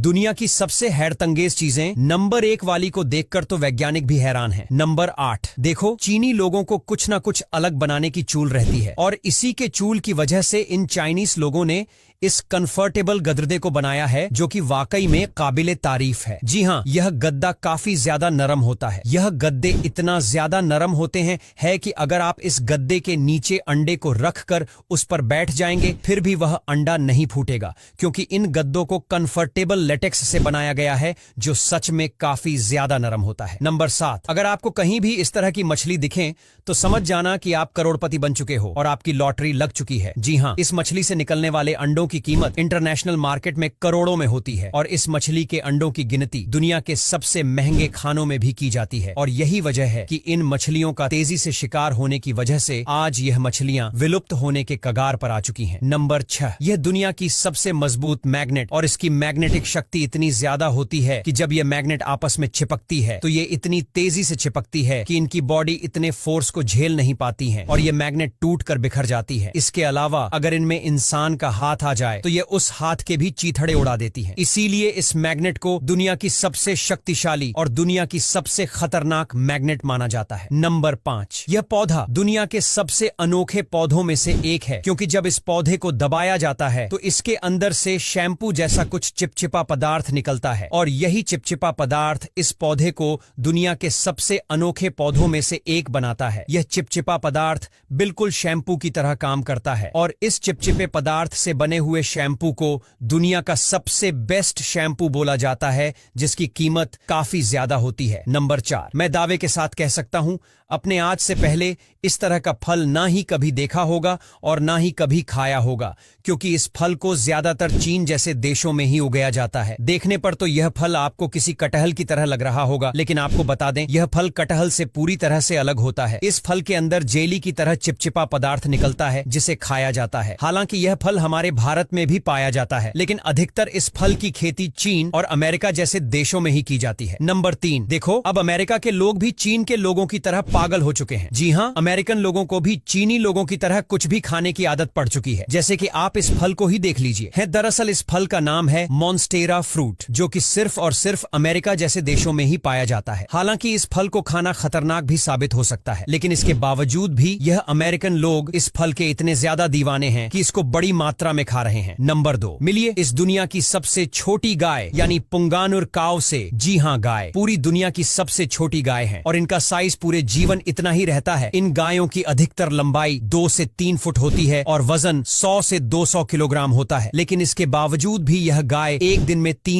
दुनिया की सबसे हैरतंगेज चीजें नंबर 1 वाली को देखकर तो वैज्ञानिक भी हैरान हैं। नंबर 8, देखो चीनी लोगों को कुछ ना कुछ अलग बनाने की चूल रहती है और इसी के चूल की वजह से इन चाइनीज लोगों ने इस कंफर्टेबल गदरदे को बनाया है जो कि वाकई में काबिले तारीफ है। जी हाँ, यह गद्दा काफी ज्यादा नरम होता है। यह गद्दे इतना ज्यादा नरम होते हैं है कि अगर आप इस गद्दे के नीचे अंडे को रखकर उस पर बैठ जाएंगे फिर भी वह अंडा नहीं फूटेगा, क्योंकि इन गद्दों को कंफर्टेबल लेटेक्स से बनाया गया है जो सच में काफी ज्यादा नरम होता है। नंबर 7, अगर आपको कहीं भी इस तरह की मछली दिखे तो समझ जाना कि आप करोड़पति बन चुके हो और आपकी लॉटरी लग चुकी है। जी हाँ, इस मछली से निकलने वाले अंडों की कीमत इंटरनेशनल मार्केट में करोड़ों में होती है और इस मछली के अंडों की गिनती दुनिया के सबसे महंगे खानों में भी की जाती है। और यही वजह है कि इन मछलियों का तेजी से शिकार होने की वजह से आज यह मछलियां विलुप्त होने के कगार पर आ चुकी हैं। नंबर 6, यह दुनिया की सबसे मजबूत मैग्नेट और इसकी मैग्नेटिक शक्ति इतनी ज्यादा होती है कि जब यह मैग्नेट आपस में चिपकती है तो ये इतनी तेजी से चिपकती है कि इनकी बॉडी इतने फोर्स को झेल नहीं पाती है और ये मैग्नेट टूट कर बिखर जाती है। इसके अलावा अगर इनमें इंसान का हाथ आ जाए तो ये उस हाथ के भी चीथड़े उड़ा देती है। इसीलिए इस मैग्नेट को दुनिया की सबसे शक्तिशाली और दुनिया की सबसे खतरनाक मैग्नेट माना जाता है। नंबर 5, यह पौधा दुनिया के सबसे अनोखे पौधों में से एक है, क्योंकि जब इस पौधे को दबाया जाता है तो इसके अंदर से शैम्पू जैसा कुछ चिपचिपा पदार्थ निकलता है और यही चिपचिपा पदार्थ इस पौधे को दुनिया के सबसे अनोखे पौधों में से एक बनाता है। यह चिपचिपा पदार्थ बिल्कुल शैम्पू की तरह काम करता है और इस चिपचिपे पदार्थ से बने हुए शैम्पू को दुनिया का सबसे बेस्ट शैम्पू बोला जाता है, जिसकी कीमत काफी ज्यादा होती है। नंबर 4, मैं दावे के साथ कह सकता हूं अपने आज से पहले इस तरह का फल ना ही कभी देखा होगा और ना ही कभी खाया होगा, क्योंकि इस फल को ज्यादातर चीन जैसे देशों में ही उगाया जाता है। देखने पर तो यह फल आपको किसी कटहल की तरह लग रहा होगा, लेकिन आपको बता दें यह फल कटहल से पूरी तरह से अलग होता है। इस फल के अंदर जेली की तरह चिपचिपा पदार्थ निकलता है जिसे खाया जाता है। हालांकि यह फल हमारे भारत में भी पाया जाता है, लेकिन अधिकतर इस फल की खेती चीन और अमेरिका जैसे देशों में ही की जाती है। नंबर 3, देखो अब अमेरिका के लोग भी चीन के लोगों की तरह पागल हो चुके हैं। जी हाँ, अमेरिकन लोगों को भी चीनी लोगों की तरह कुछ भी खाने की आदत पड़ चुकी है, जैसे कि आप इस फल को ही देख लीजिए। है दरअसल इस फल का नाम है मॉन्स्टेरा फ्रूट, जो कि सिर्फ और सिर्फ अमेरिका जैसे देशों में ही पाया जाता है। हालांकि इस फल को खाना खतरनाक भी साबित हो सकता है, लेकिन इसके बावजूद भी यह अमेरिकन लोग इस फल के इतने ज्यादा दीवाने हैं कि इसको बड़ी मात्रा में खा रहे हैं। नंबर 2, मिलिए इस दुनिया की सबसे छोटी गाय यानी पुंगानुर काव से। जी हाँ, गाय पूरी दुनिया की सबसे छोटी गाय है और इनका साइज पूरे जीवन इतना ही रहता है। इन गायों की अधिकतर लंबाई 2 से 3 फुट होती है और वजन 100 से 200 किलोग्राम होता है, लेकिन इसके बावजूद भी यह गाय एक दिन में 3